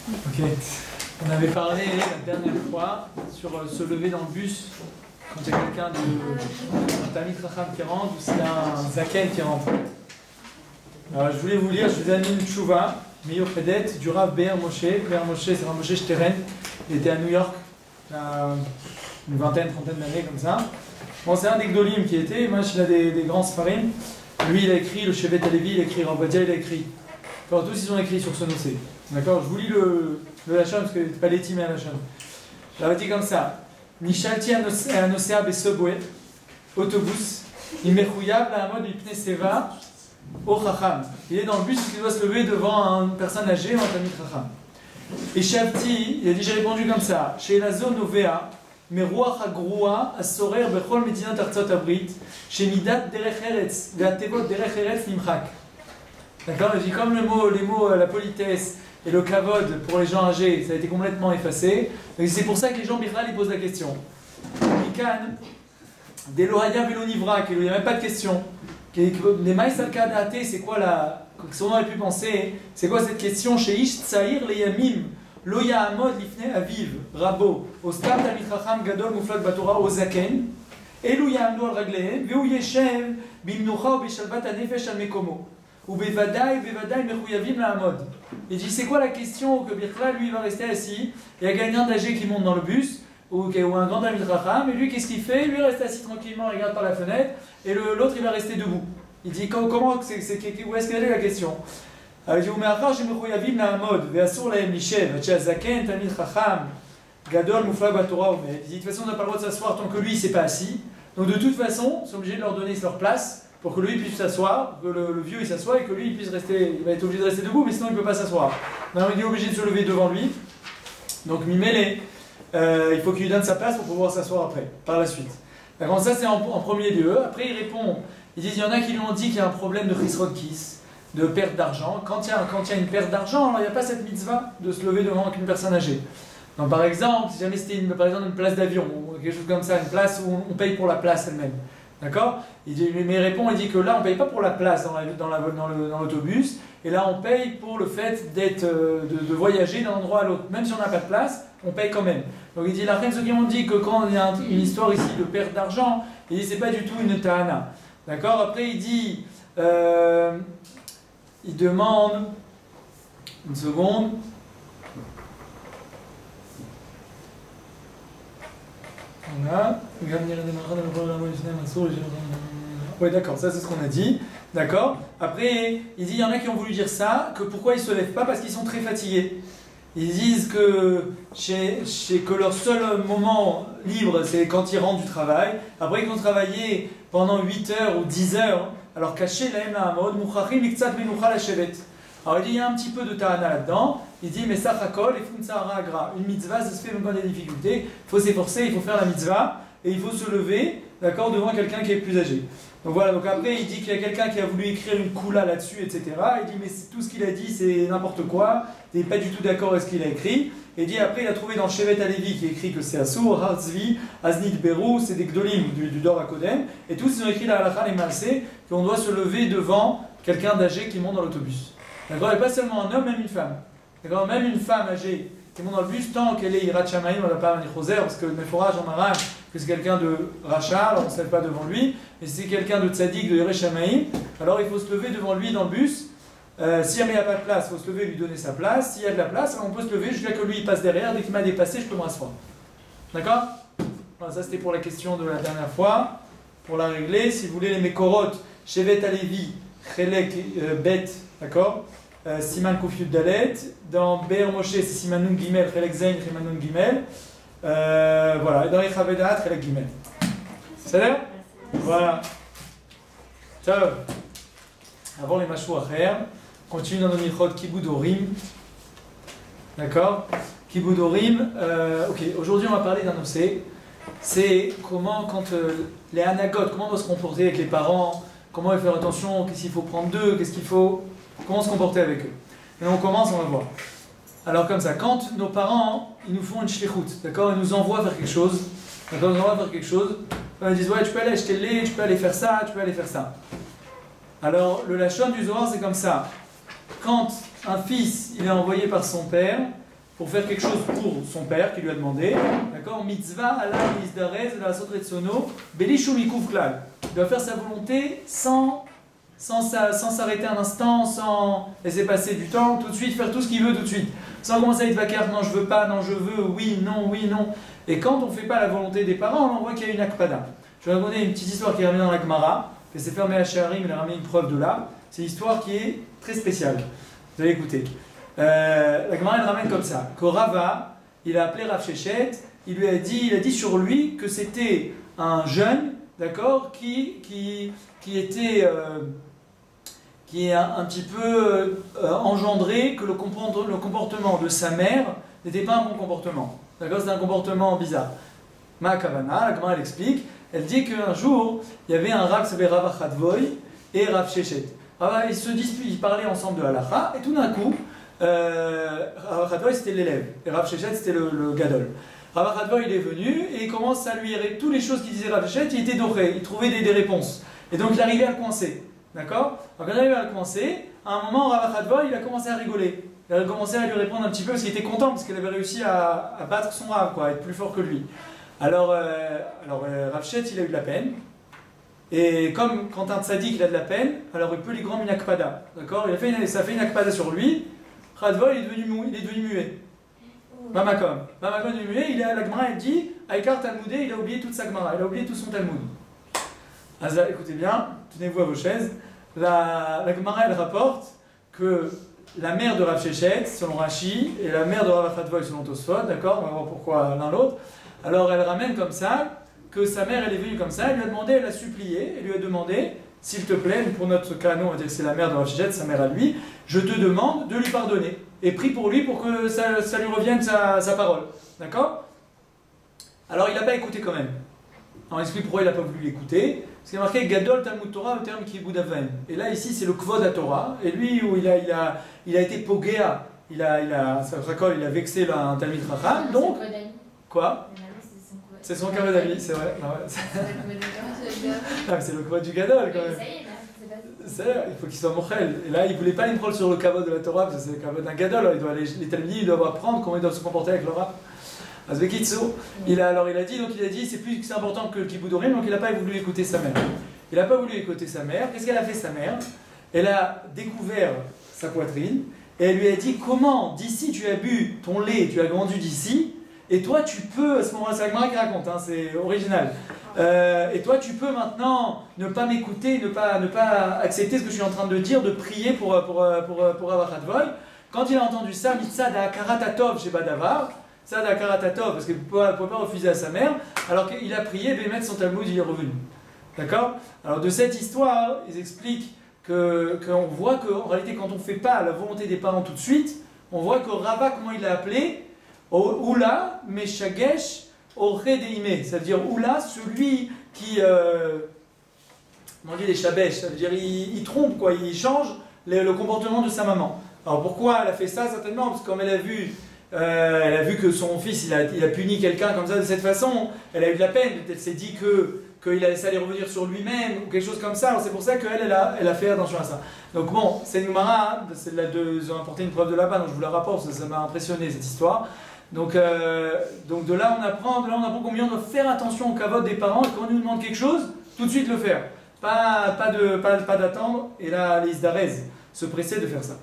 Ok. On avait parlé la dernière fois sur se lever dans le bus quand il y a quelqu'un un Talmid Chacham qui rentre ou s'il y a un Zaken qui rentre. Alors je voulais vous lire, je vous ai amené une tchouva, Meir Pedet, du Rav Be'er Moshe. Be'er Moshe, c'est Rav Moshe Shteren. Il était à New York, il y a une vingtaine, trentaine d'années comme ça. Bon, c'est un des Gdolim qui était, moi il a des grands Sfarim. Lui il a écrit le Shevet Alevi, il a écrit Rav Badia, il a écrit. Enfin, tous ils ont écrit sur ce nossé. D'accord, je vous lis le Lachon parce que c'est pas l'étime à Lachon. Ça va dire comme ça. Nishalti anosea besubway, autobus, imechouyav la mode ipne seva au chacham. Il est dans le bus parce qu'il doit se lever devant une personne âgée ou un Talmid Chacham. Et Shavti, il a dit j'ai répondu comme ça. Chez la zone ovea, meruach hagroua asorer bechol medinat artzot abrit, chez midat derech eretz, ve'atevot derech eretz nimchak. D'accord, il dit comme les mots la politesse et le kavod pour les gens âgés, ça a été complètement effacé. C'est pour ça que les gens Bichlal ils posent la question. Mikan, Delohaya Velonivra, qu'il n'y a même pas de question. Les Maïsalka Date, c'est quoi la. Si on aurait pu penser, c'est quoi cette question chez Ish Tsaïr le Yamim, Loya Amod Lifne Aviv, Rabo, Ostam Talmid Chacham Gadol Muflat Batora Ozaken, Elu Yamlo al Raglehem, Veu Yeshem Bimnucha ou Bishalvat Anefesh al Mekomo. Ou Bevadaï, Mechouyavim la Hamod. Il dit c'est quoi la question que Bichlal lui va rester assis, il y a quelqu'un d'âgé qui monte dans le bus, ou un grand Talmid Chacham, et lui qu'est-ce qu'il fait? Lui il reste assis tranquillement, il regarde par la fenêtre, et l'autre il va rester debout. Il dit comment, où est-ce qu'elle est la question? Il dit Umeachar Mechouyavim la Hamod, Veasur lahem lishev, Zaken, Talmid Chacham, Gadol, Muflag Batora, il dit de toute façon on n'a pas le droit de s'asseoir tant que lui il s'est pas assis, donc de toute façon, ils sont obligés de leur donner leur place. Pour que lui puisse s'asseoir, que le vieux il s'assoie et que lui il puisse rester, il va être obligé de rester debout, mais sinon il ne peut pas s'asseoir. Donc il est obligé de se lever devant lui. Donc Mimele, il faut qu'il lui donne sa place pour pouvoir s'asseoir après, par la suite. Donc ça c'est en premier lieu. Après il répond, ils disent il y en a qui lui ont dit qu'il y a un problème de chisrodkis, de perte d'argent. Quand il y a une perte d'argent, alors il n'y a pas cette mitzvah de se lever devant une personne âgée. Donc par exemple, si jamais c'était une place d'avion ou quelque chose comme ça, une place où on paye pour la place elle-même. D'accord? Mais il répond, il dit que là on ne paye pas pour la place dans l'autobus, et là on paye pour le fait de voyager d'un endroit à l'autre. Même si on n'a pas de place, on paye quand même. Donc il dit, la reine, ceux qui ont dit que quand il y a une histoire ici de perte d'argent, il dit c'est pas du tout une ta'ana. D'accord? Après il dit, il demande, une seconde. Voilà. Oui, d'accord, ça c'est ce qu'on a dit. D'accord. Après, il dit il y en a qui ont voulu dire ça, que pourquoi ils ne se lèvent pas? Parce qu'ils sont très fatigués. Ils disent que leur seul moment libre, c'est quand ils rentrent du travail. Après, ils vont travailler pendant 8 heures ou 10 heures. Alors, caché la Hamod, Mouchachim Iktsat Menucha la Shevet. Alors, il dit il y a un petit peu de ta'ana là-dedans. Il dit mais sachakol et funtsara agra. Une mitzvah, ça se fait même quand il y a des difficultés. Il faut s'efforcer, il faut faire la mitzvah et il faut se lever, d'accord, devant quelqu'un qui est plus âgé. Donc voilà, donc après il dit qu'il y a quelqu'un qui a voulu écrire une koula là-dessus, etc. Il dit mais tout ce qu'il a dit c'est n'importe quoi, il n'est pas du tout d'accord avec ce qu'il a écrit. Et il dit après il a trouvé dans le Shevet Alevi qui est écrit que c'est Asur, Harzvi, Aznit Berou, c'est des Gdolim du Dor HaKodem. Et tous ils ont écrit la halakha et Malsé qu'on doit se lever devant quelqu'un d'âgé qui monte dans l'autobus. D'accord, et pas seulement un homme, même une femme. D'accord, même une femme âgée qui monte dans le bus, tant qu'elle est Hirat Shamaim, on n'a pas un Nichoser, parce que le Meforaj en Maran, que c'est quelqu'un de Racha, alors on ne se lève pas devant lui, mais si c'est quelqu'un de Tzadik, de Hirat Shamaim, alors il faut se lever devant lui dans le bus. Si jamais il n'y a pas de place, il faut se lever et lui donner sa place. S'il y a de la place, alors on peut se lever jusqu'à que lui il passe derrière. Dès qu'il m'a dépassé, je peux me rasseoir. D'accord? Voilà, ça c'était pour la question de la dernière fois. Pour la régler, si vous voulez les Mekorot, Shevet Alevi, Chelek, Bet, d'accord? Siman Koufyud Dalet, dans Be'er Moshe c'est Siman Nun Gimel, Chelek Zain, Siman Nun Gimel, voilà, et dans Echavedat, Chelek Gimel. Ça l'air? Voilà. Ciao. Avant les Mashou Acher, continue dans nos Michot Kibud Orim. D'accord? Kibud Orim, ok, aujourd'hui on va parler d'un OC. C'est comment, quand les anagotes, comment on doit se comporter avec les parents, comment il faut faire attention, qu'est-ce qu'il faut prendre d'eux, qu'est-ce qu'il faut. Comment se comporter avec eux. Et on commence, on va voir. Alors comme ça, quand nos parents, ils nous font une shlichut, d'accord, ils nous envoient faire quelque chose, d'accord, ils nous envoient faire quelque chose, ils disent ouais tu peux aller acheter le lait, tu peux aller faire ça, tu peux aller faire ça. Alors le lachon du Zohar c'est comme ça. Quand un fils il est envoyé par son père, pour faire quelque chose pour son père qui lui a demandé. D'accord? Mitzvah ala izdarez la sotretsono belishu mikuf klal. Il doit faire sa volonté sans s'arrêter un instant, sans laisser passer du temps, tout de suite faire tout ce qu'il veut tout de suite. Sans commencer à être vacaire, non je veux pas, non je veux, oui, non, oui, non. Et quand on ne fait pas la volonté des parents, on voit qu'il y a une akpada. Je vais vous raconter une petite histoire qui est ramenée dans la Gemara, qui s'est fermée à Sheharim, elle a ramené une preuve de là. C'est une histoire qui est très spéciale. Vous allez écouter. La Gemara elle ramène comme ça. Que Rava, il a appelé Rav Shechet, il a dit sur lui que c'était un jeune, d'accord, qui est un petit peu engendré que le comportement de sa mère n'était pas un bon comportement. D'accord, c'est un comportement bizarre. Ma Kavana, la Gemara elle explique, elle dit qu'un jour, il y avait un Rav qui s'appelait Rav Achadvoy et Rav Shechet. Ils parlaient ensemble de Halacha, et tout d'un coup, Rav Achadvoy c'était l'élève, et Rav Shechet c'était le gadol. Rav Achadvoy il est venu, et il commence à lui errer toutes les choses qu'il disait Rav Shechet, il était doré, il trouvait des réponses. Et donc il arrivait à le coincer. D'accord? Donc quand il arrivait à le coincer, à un moment, Rav Achadvoy il a commencé à rigoler. Il a commencé à lui répondre un petit peu parce qu'il était content parce qu'il avait réussi à battre son Rav, quoi, à être plus fort que lui. Alors Rav Shechet il a eu de la peine. Et comme quand un tzaddik il a de la peine, alors il peut lui grand une akpada. D'accord? Ça a fait une akpada sur lui. Achadvoy il est devenu muet. Mamakom. Mamakom est muet, la Gemara elle dit, Aikar Talmudé, il a oublié toute sa Gemara, il a oublié tout son Talmud. Azza, écoutez bien, tenez-vous à vos chaises. La Gemara elle rapporte que la mère de Rav Shechet, selon Rashi, et la mère de Rav Achadvoy, selon Tosfot, d'accord? On va voir pourquoi l'un l'autre. Alors elle ramène comme ça, que sa mère elle est venue comme ça, elle lui a demandé, elle a supplié, elle lui a demandé, s'il te plaît, pour notre cas, nous on va dire que c'est la mère de Rav Shechet, sa mère à lui, je te demande de lui pardonner. Et prie pour lui pour que ça lui revienne sa parole. D'accord? Alors il n'a pas écouté quand même. On explique pourquoi il n'a pas voulu l'écouter. Parce qu'il y a marqué Gadol Talmud Torah au terme qui est Boudavain. Et là ici c'est le Kvod à Torah. Et lui où il a été pogéa, il a vexé un Talmid Chacham. Donc quoi? C'est son Kavod d'ami, c'est vrai. C'est le Kvod du Gadol quand même. Il faut qu'il soit mochel. Et là, il ne voulait pas l'improl sur le kavod de la Torah, parce que c'est le kavod d'un gadol. Les talmidim, ils doivent apprendre comment ils doivent se comporter avec leur rap. Il a dit, c'est important que le kiboudorim, donc il n'a pas voulu écouter sa mère. Il n'a pas voulu écouter sa mère. Qu'est-ce qu'elle a fait sa mère? Elle a découvert sa poitrine, et elle lui a dit, comment, d'ici tu as bu ton lait, tu as grandi d'ici, et toi tu peux, à ce moment-là, c'est la Gemara qui raconte, hein, c'est original. Et toi, tu peux maintenant ne pas m'écouter, ne pas accepter ce que je suis en train de dire, de prier pour Rav Achadvoy. Quand il a entendu ça, Mitzada Karatatov chez Badavar, Mitzada Karatatov, parce qu'il ne pouvait pas refuser à sa mère, alors qu'il a prié, Bémet son Talmud, il est revenu. D'accord? Alors de cette histoire, ils expliquent qu'on voit qu'en réalité, quand on ne fait pas la volonté des parents tout de suite, on voit que Rava, comment il l'a appelé, Oula, Meshagesh, ça veut dire Oula, celui qui on dit les shabesh, ça veut dire il trompe, quoi, il change le comportement de sa maman. Alors pourquoi elle a fait ça? Certainement parce que comme elle a vu que son fils il a puni quelqu'un comme ça de cette façon, elle a eu de la peine, elle s'est dit ça allait revenir sur lui-même ou quelque chose comme ça. C'est pour ça qu'elle a fait attention à ça. Donc bon, c'est une Gemara, ils ont apporté une preuve de là-bas, donc je vous la rapporte, ça m'a impressionné cette histoire. Donc de là on apprend combien on doit faire attention au kavod des parents, et quand on nous demande quelque chose, tout de suite le faire. Pas d'attendre, et là les isdarez se presser de faire ça.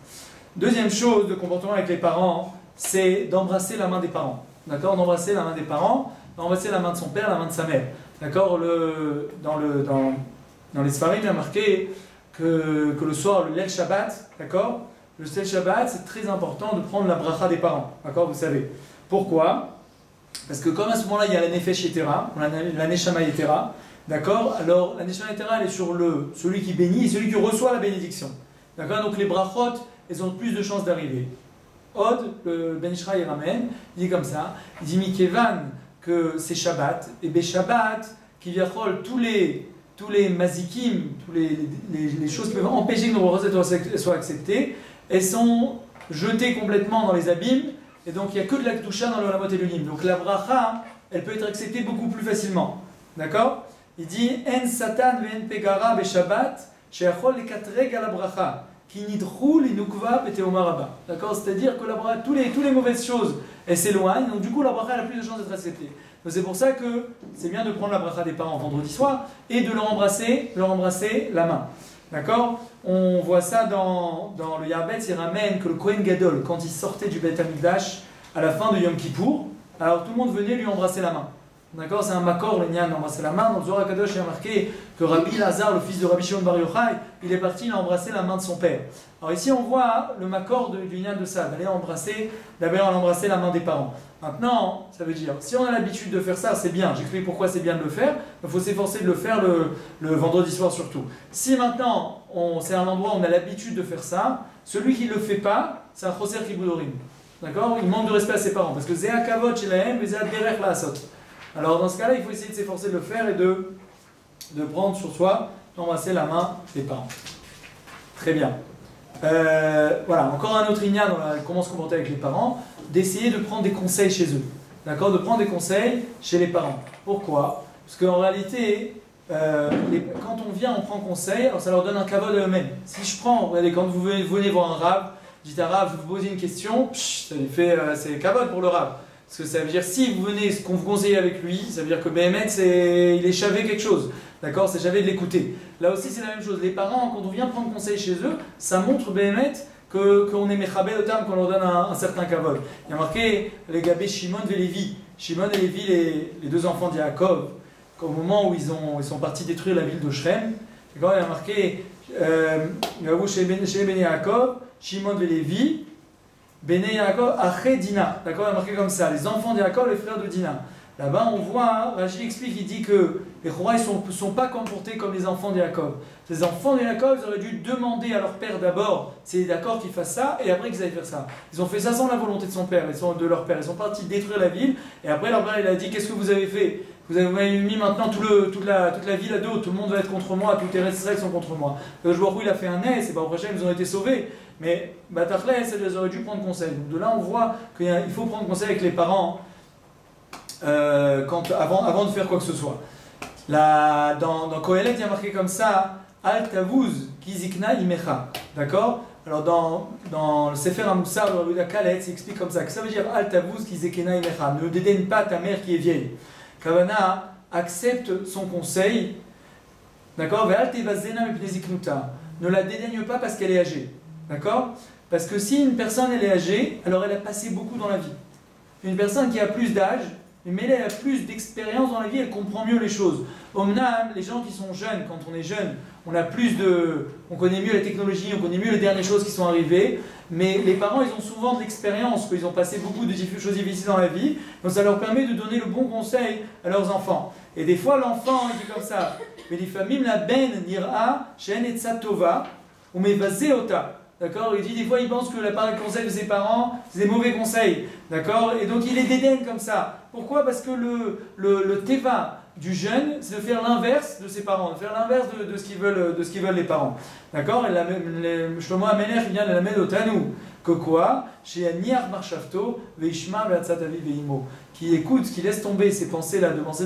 Deuxième chose de comportement avec les parents, c'est d'embrasser la main des parents. D'accord? D'embrasser la main des parents, d'embrasser la main de son père, la main de sa mère. D'accord? Dans les Sfarim, il y a marqué que le soir, le Leil Shabbat, d'accord? Le Leil Shabbat, c'est très important de prendre la bracha des parents. D'accord? Vous savez. Pourquoi? Parce que comme à ce moment-là, il y a la Nefesh Yetera, la Neshama Yetera, d'accord? Alors, la Neshama Yetera, elle est sur celui qui bénit et celui qui reçoit la bénédiction. D'accord? Donc les brachot, elles ont plus de chances d'arriver. Od, le Ben Ishra, il ramène, il dit comme ça, il dit Mikevan, que c'est Shabbat, et Shabbat, qui viachol tous les mazikim, toutes les choses qui peuvent empêcher que nos brachot soient acceptées, elles sont jetées complètement dans les abîmes. Et donc il n'y a que de la Kedusha dans le Olamot Elohim. Donc la bracha, elle peut être acceptée beaucoup plus facilement. D'accord? Il dit En Satan ve'en pegara beShabbat she'achol lekatreg ala bracha. qui nidrou l'inukva beteomaraba. D'accord? C'est-à-dire que la bracha, toutes les mauvaises choses, elles s'éloignent, donc du coup la bracha a plus de chances d'être acceptée. Donc c'est pour ça que c'est bien de prendre la bracha des parents vendredi soir et de leur embrasser la main. D'accord? On voit ça dans le Yarbetz, il ramène que le Kohen Gadol, quand il sortait du Beth Amikdash à la fin de Yom Kippour, alors tout le monde venait lui embrasser la main. D'accord? C'est un makor, le Nyan d'embrasser la main. Dans le Zohar HaKadosh, il y a marqué que Rabbi Lazar, le fils de Rabbi Shimon Bar Yochai, il est parti, il a embrassé la main de son père. Alors ici, on voit le makor du Nyan de ça, d'aller embrasser la main des parents. Maintenant, ça veut dire, si on a l'habitude de faire ça, c'est bien. J'explique pourquoi c'est bien de le faire. Il faut s'efforcer de le faire le vendredi soir surtout. Si maintenant, c'est un endroit où on a l'habitude de faire ça, celui qui ne le fait pas, c'est un choser kiboudorim. D'accord? Il manque de respect à ses parents. Parce que zéa kavod shelahem et zéa derech laasot. Alors dans ce cas-là, il faut essayer de s'efforcer de le faire et de prendre sur soi, d'embrasser la main des parents. Très bien. Voilà, encore un autre igna dans comment se comporter avec les parents, d'essayer de prendre des conseils chez eux. D'accord? De prendre des conseils chez les parents. Pourquoi? Parce qu'en réalité, quand on vient, on prend conseil, alors ça leur donne un kavod à eux-mêmes. Si je prends, regardez, quand vous venez voir un rave, dites à rave, je vous pose une question, ça lui fait, c'est kavod pour le rave. Parce que ça veut dire, si vous venez, ce qu'on vous conseille avec lui, ça veut dire que Béhémet, il est chavé quelque chose. D'accord? C'est chavé de l'écouter. Là aussi, c'est la même chose. Les parents, quand on vient prendre conseil chez eux, ça montre Béhémet qu'on est Mechabel au terme, qu'on leur donne un certain kavod. Il y a marqué les gabés Shimon et Lévi. Shimon et Lévi, les deux enfants d'Yaakov, au moment où ils sont partis détruire la ville de Shrem, d'accord? Il y a marqué chez Ben Yaakov, Shimon et Lévi. Bene Yaakov, Aché Dina. D'accord, il a marqué comme ça, les enfants de Yaakov, les frères de Dina. Là-bas, on voit, Rashi explique, il dit que les Choura ne sont pas comportés comme les enfants de Yaakov. Les enfants de Yaakov, ils auraient dû demander à leur père d'abord s'il est d'accord qu'ils fassent ça, et après qu'ils aillent faire ça. Ils ont fait ça sans la volonté de son père, de leur père. Ils sont partis détruire la ville, et après leur père il a dit, qu'est-ce que vous avez fait? Vous avez mis maintenant toute la ville à dos, tout le monde va être contre moi, tous les responsables sont contre moi. Le joueur il a fait un nez, c'est pas au prochain, ils ont été sauvés. Mais Batachlès, ils auraient dû prendre conseil. Donc de là, on voit qu'il faut prendre conseil avec les parents avant de faire quoi que ce soit. Dans Kohelet, il y a marqué comme ça, Al tavuz kizikna imecha. D'accord? Alors dans le Sefer HaMussar de Rabbi Kaletz, il explique comme ça, que ça veut dire Al tavuz kizikna imecha. Ne dédaigne pas ta mère qui est vieille. Kavana accepte son conseil. D'accord? Ve'al tevazena mipnei ziknuta. Ne la dédaigne pas parce qu'elle est âgée. D'accord? Parce que si une personne elle est âgée, alors elle a passé beaucoup dans la vie. Une personne qui a plus d'âge, mais elle a plus d'expérience dans la vie, elle comprend mieux les choses. Omnam, les gens qui sont jeunes, quand on est jeune, on connaît mieux la technologie, on connaît mieux les dernières choses qui sont arrivées, mais les parents, ils ont souvent de l'expérience, qu'ils ont passé beaucoup de choses difficiles dans la vie, donc ça leur permet de donner le bon conseil à leurs enfants. Et des fois, l'enfant, il dit comme ça, mais les familles, la ben nira, shen et tova, ou me vaseota. D'accord? Il dit des fois il pense que la part de conseil de ses parents, c'est des mauvais conseils. D'accord? Et donc il les dédaigne comme ça. Pourquoi? Parce que le teva du jeune, c'est de faire l'inverse de ses parents, de faire l'inverse de ce qu'ils veulent les parents. D'accord? Et Shlomo HaMelech vient de la mettre au Tanou. Que quoi? Chez Niar Marshafto, Veishma Ve'atzatavi Ve'imo. Qui écoute, qui laisse tomber ces pensées-là, de penser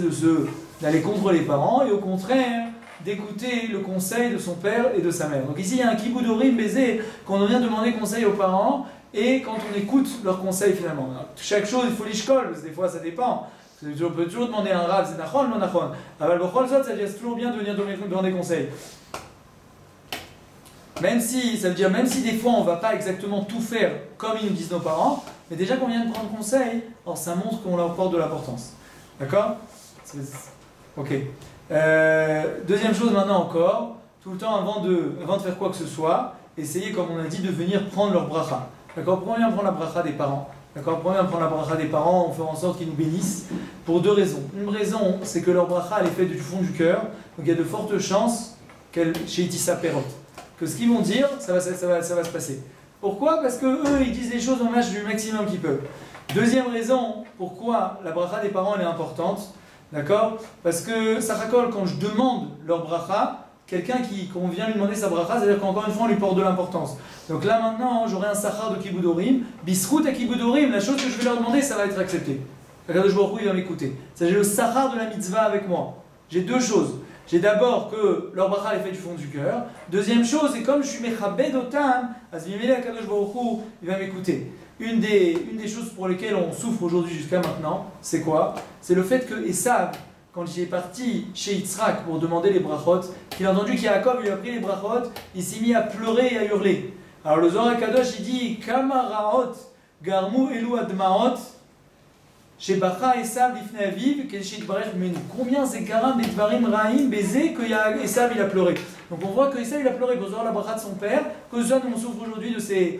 d'aller contre les parents, et au contraire, d'écouter le conseil de son père et de sa mère. Donc ici il y a un kiboudorim baiser quand on vient demander conseil aux parents et quand on écoute leurs conseils finalement. Alors, chaque chose il faut l'ishkol, parce que des fois ça dépend. On peut toujours demander à un rav, c'est nachon, non nachon. Aval b'chol zot, ça veut dire c'est toujours bien de venir demander conseil. Même si des fois on ne va pas exactement tout faire comme ils nous disent nos parents, mais déjà qu'on vient de prendre conseil, alors ça montre qu'on leur porte de l'importance. D'accord? Ok. Deuxième chose maintenant encore, tout le temps avant de faire quoi que ce soit, essayez comme on a dit de venir prendre leur bracha. D'accord? Pourquoi on vient prendre la bracha des parents? D'accord? Pourquoi on vient prendre la bracha des parents? On fait en sorte qu'ils nous bénissent pour deux raisons. Une raison, c'est que leur bracha elle est faite du fond du cœur, donc il y a de fortes chances qu'elle chez Itissa Perot. Que ce qu'ils vont dire, ça va se passer. Pourquoi? Parce que eux ils disent les choses au match du maximum qu'ils peuvent. Deuxième raison, pourquoi la bracha des parents elle est importante. D'accord? Parce que ça racole quand je demande leur bracha, quelqu'un qu'on vient lui demander sa bracha, c'est-à-dire qu'encore une fois on lui porte de l'importance. Donc là maintenant j'aurai un sachar de kiboudorim, bisrout à kiboudorim, la chose que je vais leur demander ça va être accepté. Regardez, je vois où il va m'écouter. C'est-à-dire le sachar de la mitzvah avec moi. J'ai deux choses. J'ai d'abord que leur bracha est fait du fond du cœur. Deuxième chose, et comme je suis mechabed otam, azmimele akadosh baruch hu, il va m'écouter. Une des choses pour lesquelles on souffre aujourd'hui jusqu'à maintenant, c'est quoi? C'est le fait que Esav, quand il est parti chez Yitzhak pour demander les brachot, qu'il a entendu qu'Yaakov lui a pris les brachot, il s'est mis à pleurer et à hurler. Alors le Zohar Kadosh il dit Kamaraot garmu elu admaot shebacha Esav lifnei aviv kedesh yitbarech mimenu. Combien c'est garam des dvarim raim baiser que Esav il a pleuré. Donc on voit que Esav il a pleuré pour la bracha de son père, que nous on souffre aujourd'hui de ces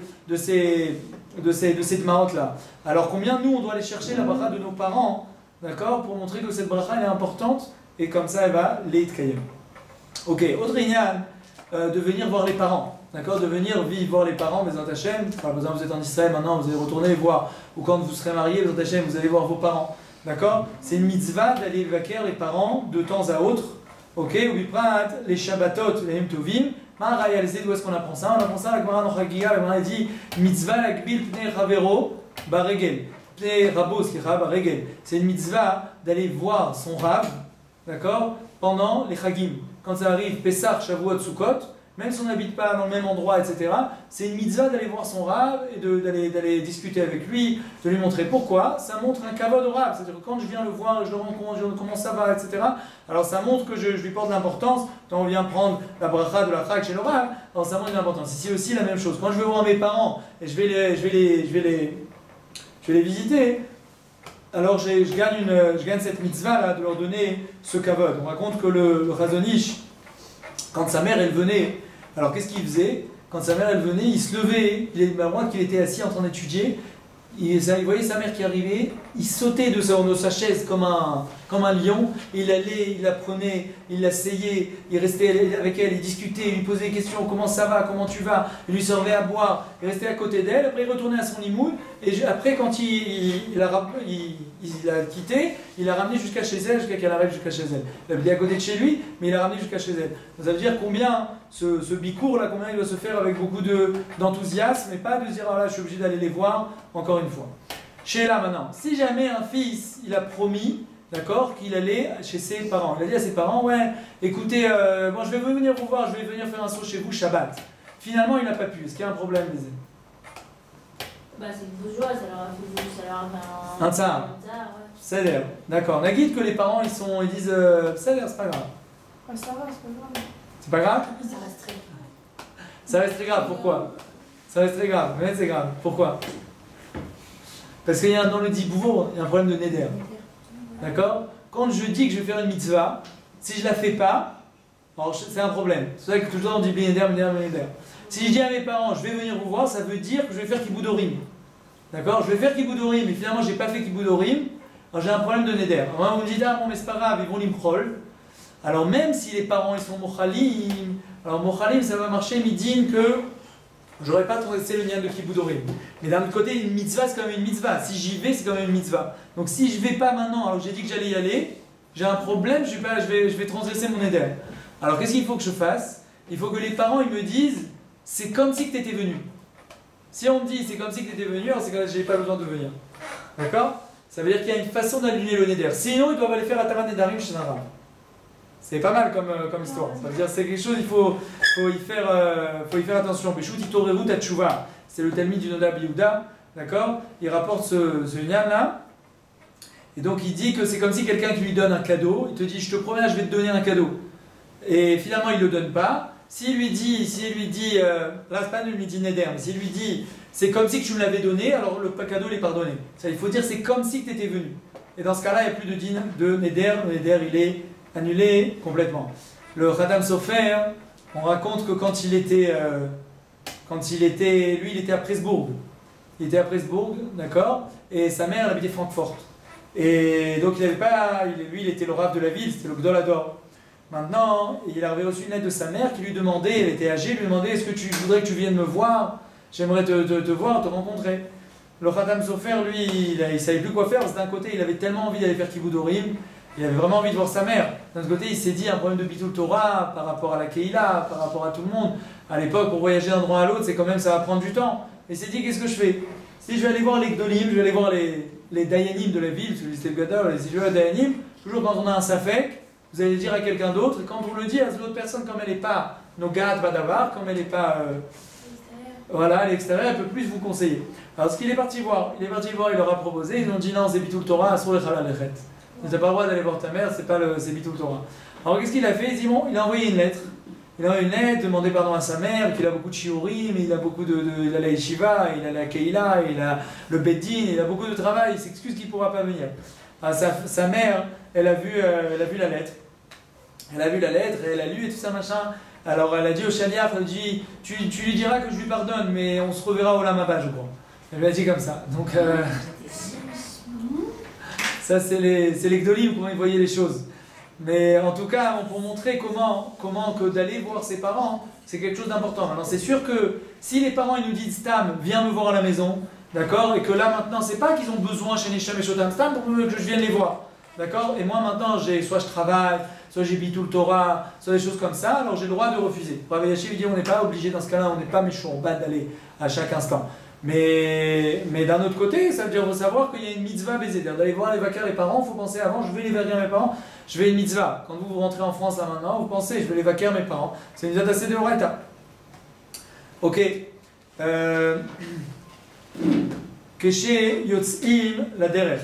dmaot là. Alors combien nous on doit aller chercher la bracha de nos parents, d'accord, pour montrer que cette bracha elle est importante et comme ça elle va l'eitkayem. Ok, autre inyan, de venir voir les parents. D'accord, de venir vivre voir les parents, Bezrat Hashem. Par exemple, vous êtes en Israël maintenant, vous allez retourner voir, ou quand vous serez marié, Bezrat Hashem, vous allez voir vos parents. D'accord, c'est une mitzvah d'aller évacuer les parents de temps à autre. Ok, ou biprat, les Shabbatot, les Yom Tovim. Maraya, d'où est-ce qu'on apprend ça? On apprend ça avec Gemara Nochagiga, la Gemara dit mitzvah lakbil pnei chavero baregel. Pnei rabo, baregel. C'est une mitzvah d'aller voir son rab, d'accord, pendant les Chagim. Quand ça arrive, Pessah, Shavuot, Sukkot, même si on n'habite pas dans le même endroit, etc., c'est une mitzvah d'aller voir son rab et d'aller discuter avec lui, de lui montrer pourquoi. Ça montre un kavod au rab, c'est-à-dire que quand je viens le voir, je le rencontre, je comment ça va, etc., alors ça montre que je lui porte de l'importance. Quand on vient prendre la bracha de la chag chez le rab, alors ça montre de l'importance. Ici aussi la même chose. Quand je vais voir mes parents et je vais les visiter, alors je gagne cette mitzvah là de leur donner ce kavod. On raconte que le Chazon Ish, quand sa mère elle venait, alors qu'est-ce qu'il faisait? Quand sa mère elle venait, il se levait, moi qu'il était assis en train d'étudier, il voyait sa mère qui arrivait, il sautait de sa chaise comme un lion, il allait, il la prenait, il l'asseyait, il restait avec elle, il discutait, il lui posait des questions, comment ça va, comment tu vas, il lui servait à boire, il restait à côté d'elle, après il retournait à son limoud, et après quand il l'a quitté, il l'a ramené jusqu'à chez elle, jusqu'à qu'elle arrive jusqu'à chez elle. Il habitait à côté de chez lui, mais il l'a ramené jusqu'à chez elle. Ça veut dire combien ce bicourt là, combien il doit se faire avec beaucoup d'enthousiasme, et pas de dire ah là je suis obligé d'aller les voir encore une fois. Chez là maintenant, si jamais un fils il a promis, d'accord, qu'il allait chez ses parents, il a dit à ses parents ouais, écoutez, bon je vais venir vous voir, je vais venir faire un saut chez vous Shabbat. Finalement il n'a pas pu. Est-ce qu'il y a un problème des ailes? Bah c'est une bourgeoise, ça leur a fait un tsar. C'est l'air. D'accord. Nagid que les parents ils disent c'est l'air, c'est pas grave. Ouais, ça va, c'est pas grave. C'est pas grave? Ça reste très grave. Ça reste très grave, pourquoi? Ça reste très grave, mais c'est grave. Pourquoi? Parce qu'il y a dans le Dibour, il y a un problème de Neder. D'accord? Quand je dis que je vais faire une mitzvah, si je la fais pas, c'est un problème. C'est vrai que toujours on dit Neder. Si je dis à mes parents, je vais venir vous voir, ça veut dire que je vais faire Kiboudorim. D'accord? Je vais faire Kiboudorim, mais finalement je n'ai pas fait Kiboudorim, alors j'ai un problème de Neder. Alors vous me dites, ah bon mais c'est pas grave, ils vont l'improl. Alors même si les parents ils sont Mochalim, alors Mochalim ça va marcher, mais ils disent que j'aurais pas traversé le lien de Kiboudorim. Mais d'un autre côté, une mitzvah c'est quand même une mitzvah. Si j'y vais, c'est quand même une mitzvah. Donc si je vais pas maintenant, alors que j'ai dit que j'allais y aller, j'ai un problème, je vais transgresser mon Neder. Alors qu'est-ce qu'il faut que je fasse? Il faut que les parents ils me disent, c'est comme si tu étais venu. Si on me dit c'est comme si tu étais venu, alors c'est que j'ai pas besoin de venir. D'accord? Ça veut dire qu'il y a une façon d'allumer le Neder. Sinon, ils doivent aller faire Ataman Nedarim chez un rab. C'est pas mal comme histoire. Ça veut dire c'est quelque chose, il faut y faire attention. Beshut Itoreru Tatshuva. C'est le Talmud du Noda Yehuda. D'accord? Il rapporte ce lien là. Et donc il dit que c'est comme si quelqu'un qui lui donne un cadeau, il te dit je te promets, je vais te donner un cadeau. Et finalement il ne le donne pas. S'il lui dit, là c'est pas lui dit Neder, mais s'il lui dit c'est comme si que tu me l'avais donné, alors le cadeau il est pardonné. Ça, il faut dire c'est comme si que tu étais venu. Et dans ce cas-là, il n'y a plus de din de Neder, le Neder il est annulé complètement. Le Khadam Sofer, on raconte que quand il était à Presbourg. Il était à Presbourg, d'accord, et sa mère elle habitait Francfort. Et donc il était le rave de la ville, c'était le Gdolador. Maintenant, il avait reçu une lettre de sa mère qui lui demandait, elle était âgée, lui demandait est-ce que tu voudrais que tu viennes me voir? J'aimerais te voir, te rencontrer. Le Khadam Sofer, lui, il ne savait plus quoi faire, parce que d'un côté, il avait tellement envie d'aller faire Kiboudorim, il avait vraiment envie de voir sa mère. D'un autre côté, il s'est dit un problème de Bitul Torah par rapport à la Keïla, par rapport à tout le monde. À l'époque, pour voyager d'un endroit à l'autre, c'est quand même, ça va prendre du temps. Et il s'est dit, qu'est-ce que je fais? Si je vais aller voir les Gdolim, je vais aller voir les Dayanim de la ville, parce que c'était le Gadol, et si je vais à Dayanim, toujours quand on a un Safek, vous allez le dire à quelqu'un d'autre, et quand on le dit à l'autre personne, comme elle n'est pas Nogat Badavar, comme elle n'est pas voilà, à l'extérieur, elle ne peut plus vous conseiller. Alors ce qu'il est parti voir, il leur a proposé, ils ont dit non, c'est Bitul Torah, sur le Chalal Lechet. Tu n'as pas le droit d'aller voir ta mère, c'est Bitul Torah. Alors qu'est-ce qu'il a fait? Il a envoyé une lettre. Il a envoyé une lettre, demandé pardon à sa mère, qu'il a beaucoup de shiurim, il a beaucoup il a la yeshiva, il a la keila, il a le beddin, il a beaucoup de travail, il s'excuse qu'il ne pourra pas venir. Alors, sa mère, elle a vu la lettre. Elle a vu la lettre, et elle a lu et tout ça machin. Alors elle a dit au shaliach, elle dit, tu lui diras que je lui pardonne, mais on se reverra au Lamaba, je crois. Elle lui a dit comme ça. Donc ça c'est les gdolim, comment ils voyaient les choses. Mais en tout cas, pour montrer comment que d'aller voir ses parents, c'est quelque chose d'important. Maintenant c'est sûr que si les parents ils nous disent Stam, viens me voir à la maison, d'accord, et que là maintenant c'est pas qu'ils ont besoin chez Nesham et Shotam Stam pour que je vienne les voir. D'accord? Et moi maintenant, soit je travaille, soit j'ai Bitul Torah, soit des choses comme ça, alors j'ai le droit de refuser. Rav Elyashiv dit on n'est pas obligé dans ce cas-là, on n'est pas méchant, on bat d'aller à chaque instant. Mais d'un autre côté, ça veut dire savoir qu'il y a une mitzvah baiser, d'aller voir les vaquers les parents, il faut penser avant, je vais les vaquer mes parents, je vais une mitzvah. Quand vous rentrez en France là maintenant, vous pensez, je vais les vaquer mes parents. C'est une mitzvah assez de Horaïta. Ok. Keshe Yotzim la derech.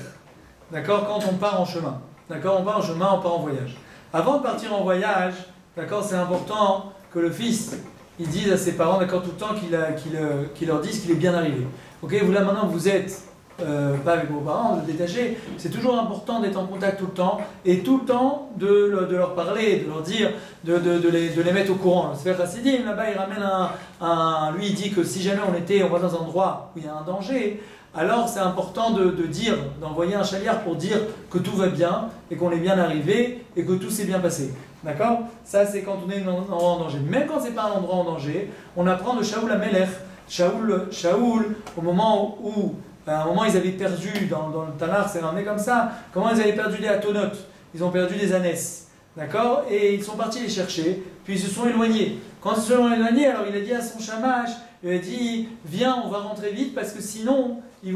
D'accord, quand on part en chemin. D'accord, on part en chemin, on part en voyage. Avant de partir en voyage, d'accord, c'est important que le fils, il dise à ses parents, d'accord, tout le temps qu'il leur dise qu'il est bien arrivé. Ok, vous là maintenant, vous êtes pas avec vos parents, vous êtes détachés. C'est toujours important d'être en contact tout le temps et tout le temps de leur parler, de leur dire, de les mettre au courant. Le Sefer Hasidim, là-bas, il ramène lui, il dit que si jamais on va dans un endroit où il y a un danger, alors c'est important de dire, d'envoyer un chaliard pour dire que tout va bien et qu'on est bien arrivé et que tout s'est bien passé. D'accord? Ça c'est quand on est dans un endroit en danger. Même quand c'est pas un endroit en danger, on apprend de Shaoul à Melech. Shaoul, au moment où, à un moment ils avaient perdu, dans le Tanakh c'est ramené comme ça, comment ils avaient perdu des Atonot, ils ont perdu des ânesses. D'accord? Et ils sont partis les chercher, puis ils se sont éloignés. Quand ils se sont éloignés, alors il a dit à son shamash, il a dit, viens, on va rentrer vite parce que sinon, les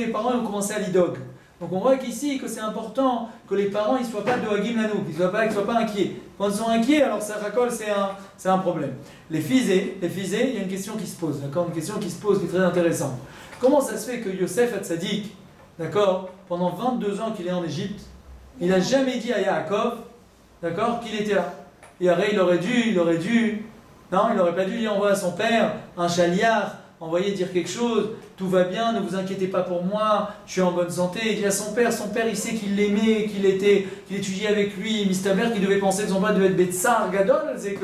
parents vont commencer à l'idog. Donc on voit qu'ici, que c'est important que les parents ne soient pas de Hagim Lanou, qu'ils ne soient pas inquiets. Quand ils sont inquiets, alors ça racole, c'est un problème. Les fisés, il y a une question qui se pose, d'accord? Une question qui se pose qui est très intéressante. Comment ça se fait que Yosef Hatzadik, d'accord, pendant 22 ans qu'il est en Égypte, il n'a jamais dit à Yaakov, d'accord, qu'il était là? Et après, il aurait dû, non, il n'aurait pas dû dire envoyer à son père un chaliard, envoyer dire quelque chose, tout va bien, ne vous inquiétez pas pour moi, je suis en bonne santé. Il dit à son père il sait qu'il l'aimait, qu'il étudiait avec lui, Mistaber, qu'il devait penser que son père devait être Betsar, Gadol, c'est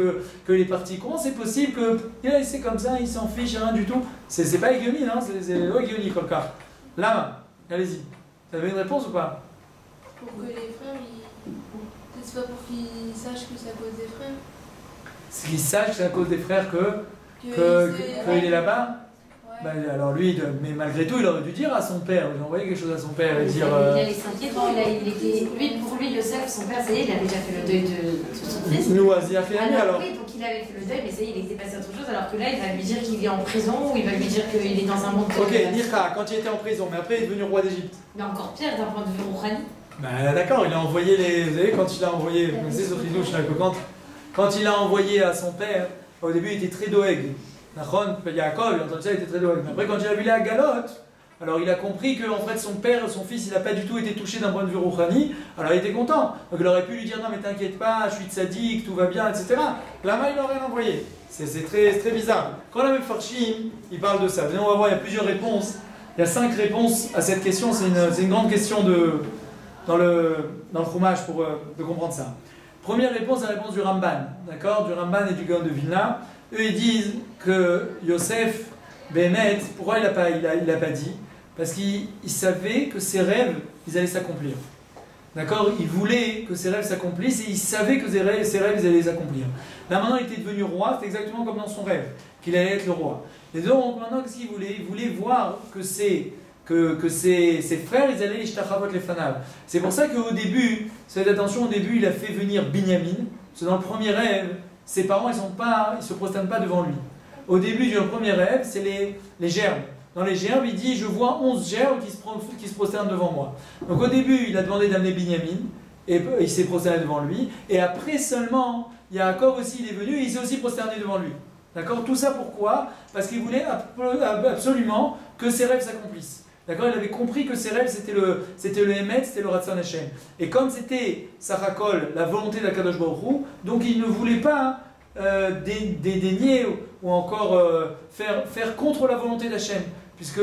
qu'il est parti. Comment c'est possible qu'il a laissé comme ça, il s'en fiche, rien du tout? C'est pas Egioni, hein, c'est Egioni, Kolka. Là, allez-y. Vous avez une réponse ou pas? Pour que les frères, c'est pas pour qu'ils sachent que c'est à cause des frères. C'est qu'ils sachent que c'est à cause des frères qu'il est là-bas? Ouais. Ben, alors lui, mais malgré tout, il aurait dû dire à son père, il a envoyé quelque chose à son père et dire... Il allait s'inquiéter, pour lui, Yosef, son père, ça y est, il avait déjà fait le deuil de son fils. Nous, il a fait alors. Oui, donc il avait fait le deuil, mais ça y est, il était passé à autre chose, alors que là, il va lui dire qu'il est en prison, ou il va lui dire qu'il est dans un monde... Ok, Nira, quand il était en prison, mais après il est devenu roi d'Égypte. Mais encore pire, d'un point de vue Rouhani. Ben d'accord, il a envoyé vous savez, quand il a envoyé, c'est ce tridouche là, quand il a envoyé à son père, au début il était très doeg. Nachon, Yaakov, il a entendu ça, il était très doeg. Mais après quand il a vu la galotte, alors il a compris que en fait son père, son fils, il n'a pas du tout été touché d'un point de vue rouhani, alors il était content. Donc il aurait pu lui dire non mais t'inquiète pas, je suis tzaddik, tout va bien, etc. Là-bas il n'aurait rien envoyé. C'est très bizarre. Quand la même Farshim, il parle de ça. On va voir, il y a plusieurs réponses. Il y a 5 réponses à cette question, c'est une grande question dans le Chumash de comprendre ça. Première réponse, la réponse du Ramban, d'accord, du Ramban et du Gaon de Vilna. Eux, ils disent que Yosef, Bémet, pourquoi il n'a pas dit? Parce qu'il savait que ses rêves, ils allaient s'accomplir. D'accord? Il voulait que ses rêves s'accomplissent et il savait que ses rêves, ils allaient les accomplir. Là, maintenant, il était devenu roi, c'est exactement comme dans son rêve, qu'il allait être le roi. Et donc, maintenant, qu'est-ce qu'il voulait? Il voulait voir que ses frères, ils allaient ishtachavot les fanav. C'est pour ça qu'au début, faites attention, au début, il a fait venir Binyamin. Parce que dans le premier rêve, ses parents, ils ne se prosternent pas devant lui. Au début du premier rêve, c'est les gerbes. Dans les gerbes, il dit, je vois 11 gerbes qui se prosternent devant moi. Donc au début, il a demandé d'amener Binyamin. et il s'est prosterné devant lui. Et après seulement, Yaakov aussi, il est venu et il s'est aussi prosterné devant lui. D'accord? Tout ça pourquoi? Parce qu'il voulait absolument que ses rêves s'accomplissent. D'accord? Il avait compris que ses rêves c'était le Emet, c'était le Ratzon Hashem. Et comme c'était Sarakol, la volonté d'Akadosh Baruch Hu, donc il ne voulait pas dédaigner ou encore faire contre la volonté d'Hachem. Puisque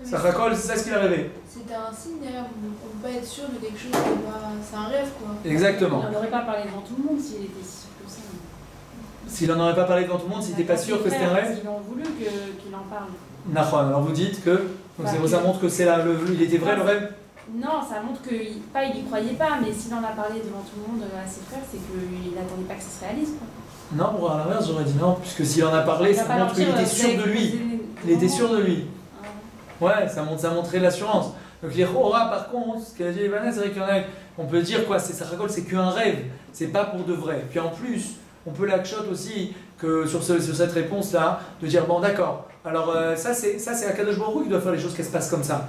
Sarakol, c'est ça ce qu'il a rêvé. C'était un signe derrière, on ne peut pas être sûr de quelque chose, c'est un rêve quoi. Exactement. Il n'aurait pas parlé devant tout le monde s'il était si sûr que ça. S'il n'en aurait pas parlé devant tout le monde, s'il n'était pas sûr que c'était un rêve. Ils ont voulu qu'il en parle. Nahon, alors vous dites que ça montre que il était vrai le rêve. Non, ça montre qu'il n'y croyait pas, mais s'il en a parlé devant tout le monde à ses frères, c'est qu'il n'attendait pas que ça se réalise. Quoi. Non, pour à l'inverse, j'aurais dit non, puisque s'il en a parlé, ça montre qu'il était sûr de lui. Il était sûr de lui. Ouais, ça montrait l'assurance. Donc les Hora, par contre, ce qu'a dit Ivana, c'est vrai qu'il y en a, on peut dire quoi, c'est Sarakol, c'est qu'un rêve, c'est pas pour de vrai. Puis en plus, on peut l'acchoter aussi que sur cette réponse-là, de dire bon d'accord, alors ça c'est Akadosh Baruch Hu qui doit faire les choses qu'elles se passent comme ça.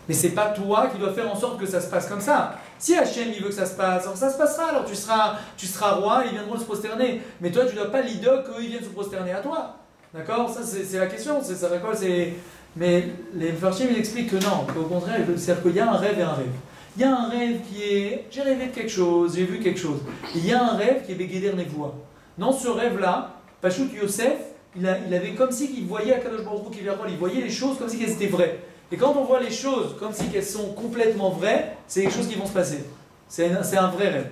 Mais c'est pas toi qui dois faire en sorte que ça se passe comme ça. Si Hachem il veut que ça se passe, alors ça se passera, alors tu seras roi, ils viendront se prosterner. Mais toi tu dois pas l'idole qu'eux ils viennent se prosterner à toi. D'accord? Ça c'est la question, c'est Sarakol, c'est... Mais les Mfarshim ils expliquent que non, qu'au contraire, c'est-à-dire qu'il y a un rêve et un rêve. Il y a un rêve qui est, j'ai rêvé de quelque chose, j'ai vu quelque chose. Il y a un rêve qui est Begeder Nevoa. Dans ce rêve-là, Pachout Yosef, il avait comme si il voyait Akadosh Baruch Hu qui vient, il voyait les choses comme si elles étaient vraies. Et quand on voit les choses comme si elles sont complètement vraies, c'est les choses qui vont se passer. C'est un vrai rêve.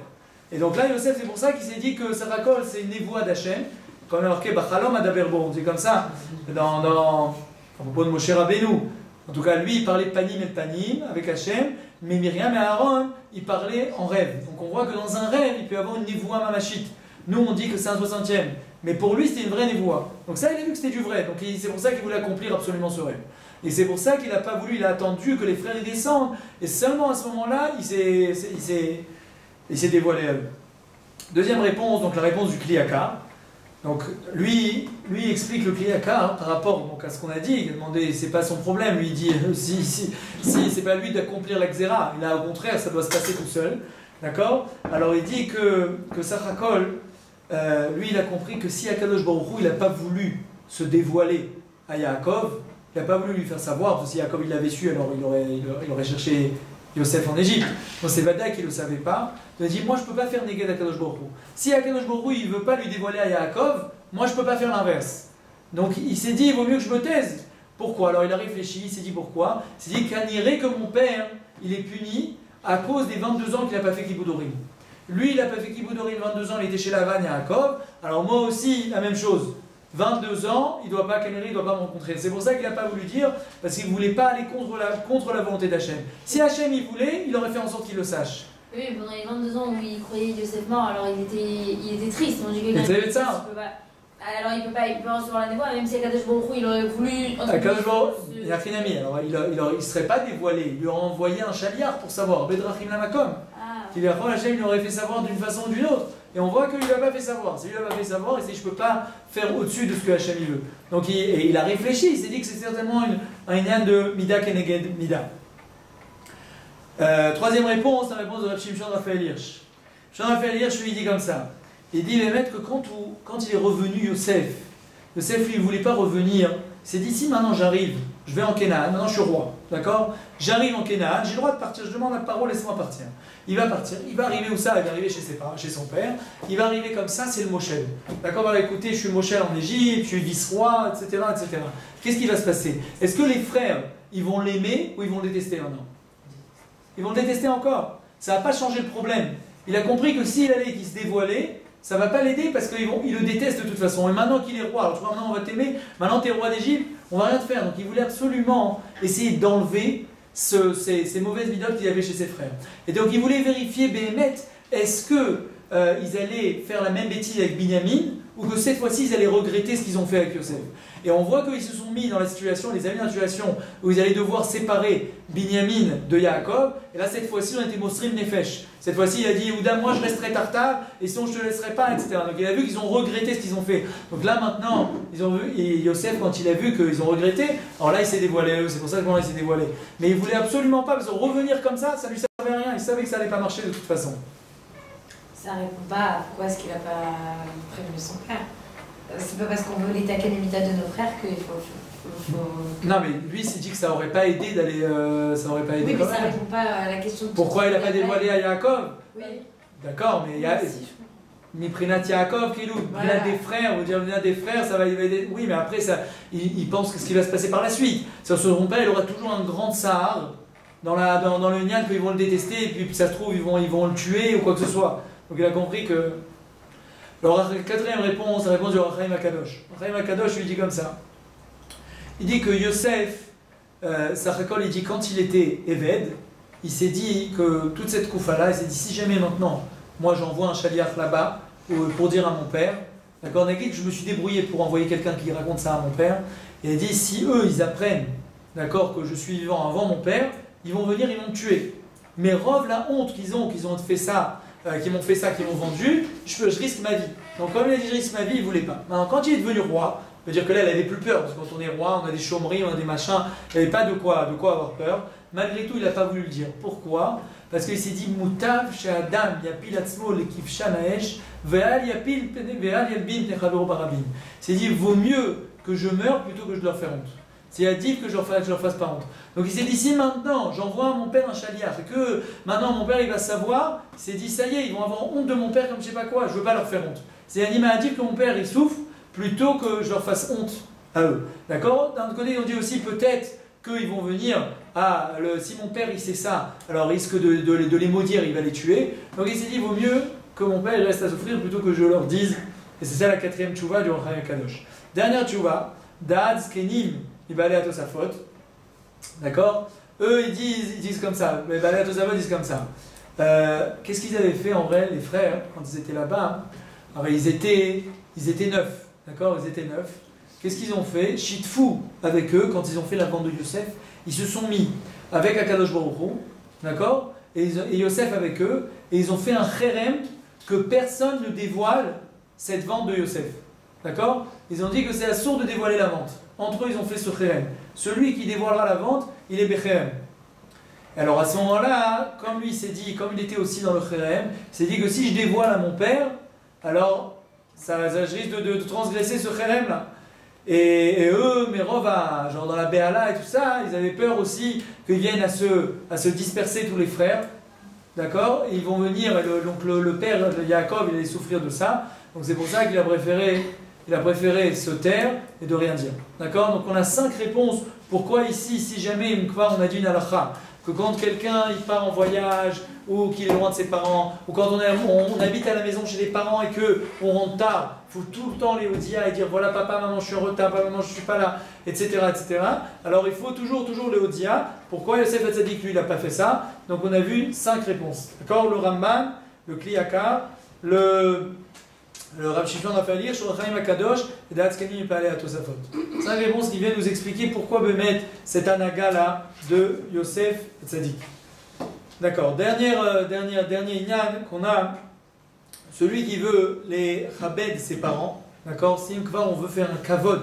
Et donc là, Yosef, c'est pour ça qu'il s'est dit que Sarakol, c'est une Nevoa d'Hachem, comme marqué Bachalom Adaberbo, c'est comme ça, à propos de Moshe Rabbeinu. En tout cas, lui, il parlait panim et panim avec Hachem, mais Myriam et Aaron, ils parlaient en rêve. Donc on voit que dans un rêve, il peut y avoir une Nevoa mamashit. Nous, on dit que c'est un 60e, mais pour lui, c'était une vraie Nevoa. Donc ça, il a vu que c'était du vrai. Donc c'est pour ça qu'il voulait accomplir absolument ce rêve. Et c'est pour ça qu'il n'a pas voulu, il a attendu que les frères y descendent. Et seulement à ce moment-là, il s'est dévoilé à eux. Deuxième réponse, donc la réponse du Kliyaka. Donc lui explique le Kliyaka par rapport donc, à ce qu'on a dit. Il a demandé, c'est pas son problème. Lui il dit, si c'est pas lui d'accomplir la Xéra. Il a au contraire, ça doit se passer tout seul. D'accord? Alors il dit que Sarakol, lui il a compris que si Akadosh Baruch Hu, il n'a pas voulu se dévoiler à Yaakov, il n'a pas voulu lui faire savoir, parce que si Yaakov il l'avait su, alors il aurait cherché Yosef en Égypte. Donc c'est Vada qui ne le savait pas. Il a dit, moi je ne peux pas faire néguer d'Akadosh Baruch Hu. Si Akadosh Baruch Hu, il ne veut pas lui dévoiler à Yaakov, moi je ne peux pas faire l'inverse. Donc il s'est dit, il vaut mieux que je me taise. Pourquoi? Alors il a réfléchi, il s'est dit pourquoi? Il s'est dit, qu'Aniré que mon père, il est puni à cause des 22 ans qu'il n'a pas fait Kiboudorim. Lui, il n'a pas fait Kiboudorim 22 ans, il était chez Lavan et Yaakov. Alors moi aussi, la même chose. 22 ans, il ne doit pas me rencontrer. C'est pour ça qu'il n'a pas voulu dire, parce qu'il ne voulait pas aller contre la volonté d'Hachem. Si Hachem il voulait, il aurait fait en sorte qu'il le sache. Oui, pendant les 22 ans où il croyait Yosef mort, alors il était triste. On dit que savez de ça? Alors il peut pas recevoir la névoie, même si Akadosh Baruch Hu, il aurait voulu... Akadosh Baruch Hu, il a fait une amie, alors il ne serait pas dévoilé, il lui aurait envoyé un chaliard pour savoir, Bedrachim Lamakom. Qu'il Hachem il aurait fait savoir d'une façon ou d'une autre. Et on voit qu'il ne l'a pas fait savoir. Si il ne l'a pas fait savoir, il s'est dit je ne peux pas faire au-dessus de ce que Hachem veut. Donc il a réfléchi, il s'est dit que c'est certainement un inyan de Mida Keneged Mida. Troisième réponse, la réponse de Rav Shimshon Raphaël Hirsch. Shimshon Raphaël Hirsch lui dit comme ça. Il dit les maîtres que quand il est revenu Yosef, lui il ne voulait pas revenir. Il s'est dit si maintenant j'arrive, je vais en Canaan, maintenant je suis roi, d'accord? J'arrive en Canaan, j'ai le droit de partir, je demande la parole, laissez-moi partir. Il va partir, il va arriver où ça? Il va arriver chez son père, il va arriver comme ça, c'est le Moshel. D'accord? Alors écoutez, je suis Moshel en Égypte, je suis vice-roi, etc., etc. Qu'est-ce qui va se passer? Est-ce que les frères, ils vont l'aimer ou ils vont le détester maintenant? Ils vont le détester encore. Ça va pas changer le problème. Il a compris que s'il allait qu'il se dévoilait, ça ne va pas l'aider parce qu'ils le détestent de toute façon. Et maintenant qu'il est roi, alors tu vois, maintenant on va t'aimer, maintenant tu es roi d'Égypte, on va rien te faire. Donc il voulait absolument essayer d'enlever ces mauvaises idoles qu'il avait chez ses frères. Et donc il voulait vérifier, Béhémet, est-ce qu'ils allaient faire la même bêtise avec Binyamin ou que cette fois-ci ils allaient regretter ce qu'ils ont fait avec Yosef. Et on voit qu'ils se sont mis dans la situation, les amis dans la situation où ils allaient devoir séparer Binyamin de Yaakov. Et là, cette fois-ci, on était Mosrim Nefesh. Cette fois-ci, il a dit Yehuda, moi je resterai tartare, et sinon je ne te laisserai pas, etc. Donc il a vu qu'ils ont regretté ce qu'ils ont fait. Donc là, maintenant, ils ont vu, et Yosef, quand il a vu qu'ils ont regretté, alors là, il s'est dévoilé, c'est pour ça que il s'est dévoilé. Mais il voulait absolument pas, parce que revenir comme ça ne lui servait à rien. il savait que ça allait pas marcher de toute façon. Ça répond pas à pourquoi est-ce qu'il a pas prévenu son frère. C'est pas parce qu'on veut les takanemitas de nos frères qu'il faut... Non, mais lui, il s'est dit que ça aurait pas aidé d'aller. Ça aurait pas aidé Oui, mais quand ça même. répond pas à la question de... Pourquoi il a pas dévoilé à Yaakov? Oui. D'accord, mais il y a. Miprinat Yaakov, Kilou, il a des frères, vous dire il a des frères, ça va y aider. Oui, mais après, ça, il pense que ce qui va se passer par la suite. Ça se trompe pas, il aura toujours un grand Sahar dans le Nyan, qu'ils vont le détester, et puis ça se trouve, ils vont le tuer ou quoi que ce soit. Donc il a compris que. Alors, quatrième réponse, la réponse du Rachaim Akadosh. Rachaim Akadosh lui dit comme ça. Il dit que Yosef, Sachakol, il dit quand il était Eved, il s'est dit que toute cette koufa-là, il s'est dit si jamais maintenant, moi j'envoie un chaliach là-bas pour dire à mon père, d'accord, on a dit que je me suis débrouillé pour envoyer quelqu'un qui raconte ça à mon père, et il dit si eux ils apprennent, d'accord, que je suis vivant avant mon père, ils vont venir, ils vont me tuer. Mais Rov, la honte qu'ils ont fait ça, qu'ils m'ont fait ça, qu'ils m'ont vendu, je risque ma vie. Donc comme il a dit je risque ma vie, il ne voulait pas. Maintenant, quand il est devenu roi, ça veut dire que là, elle n'avait plus peur, parce que quand on est roi, on a des chômeries, on a des machins, il n'y avait pas de quoi avoir peur. Malgré tout, il n'a pas voulu le dire. Pourquoi? Parce qu'il s'est dit Moutav Adam Yapil Atzmo Lekif Shanaesh Ve'al Yapil Ve'al Yalbin Nechavero Barabim. C'est dit vaut mieux que je meure plutôt que je leur fasse honte. C'est à dire que je leur fasse pas honte. Donc il s'est dit si maintenant j'envoie à mon père un chaliach et que maintenant mon père il va savoir, il s'est dit ça y est, ils vont avoir honte de mon père comme je sais pas quoi, je veux pas leur faire honte. C'est à dire que mon père il souffre plutôt que je leur fasse honte à eux. D'accord? D'un côté on dit aussi peut-être qu'ils vont venir si mon père il sait ça, alors il risque de les maudire, il va les tuer. Donc il s'est dit vaut mieux que mon père il reste à souffrir plutôt que je leur dise. Et c'est ça la quatrième tchouva du Rachaim Kadosh. Dernière tchouva, Da'ad Zkenim Ibalei Atosafot. D'accord? Eux ils disent comme ça, les Balei Atosafot disent comme ça. Qu'est-ce qu'ils avaient fait en vrai les frères quand ils étaient là-bas? Alors ils étaient 9, d'accord? Ils étaient 9. Qu'est-ce qu'ils ont fait? Shitfou avec eux, quand ils ont fait la vente de Yosef, ils se sont mis avec Akadosh Baruch Hu, d'accord? Et Yosef avec eux, et ils ont fait un cherem que personne ne dévoile cette vente de Yosef, d'accord? Ils ont dit que c'est assourd de dévoiler la vente. Entre eux, ils ont fait ce cherem. Celui qui dévoilera la vente, il est Becherem. Alors à ce moment-là, comme lui s'est dit, comme il était aussi dans le cherem, il s'est dit que si je dévoile à mon père, alors ça risque de transgresser ce cherem là. Et eux, Merova, genre dans la Béala et tout ça, ils avaient peur aussi qu'ils viennent à se disperser tous les frères. D'accord? Ils vont venir, donc le père de Yaakov, il allait souffrir de ça. Donc c'est pour ça qu'il a préféré se taire et de rien dire. D'accord? Donc on a 5 réponses. Pourquoi ici, si jamais une fois on a dit une halakha, que quand quelqu'un il part en voyage ou qu'il est loin de ses parents, ou quand on habite à la maison chez les parents et qu'on rentre tard, il faut tout le temps aller au dia et dire voilà papa, maman je suis en retard, papa, maman je suis pas là, etc. etc. Alors il faut toujours les au dia. Pourquoi Yosef Hatzadik lui il n'a pas fait ça? Donc on a vu 5 réponses. D'accord? Le Ramban, le Kliyaka, le Rav Shimshon Raphaël sur le Rachaim Akadosh et Da'at Zkenim Ibalei Atosafot. 5 réponses qui viennent nous expliquer pourquoi Bémet cette anaga là de Yosef Hatzadik. D'accord, dernier inyan qu'on a, celui qui veut les chabed ses parents, d'accord, si on veut faire un kavod,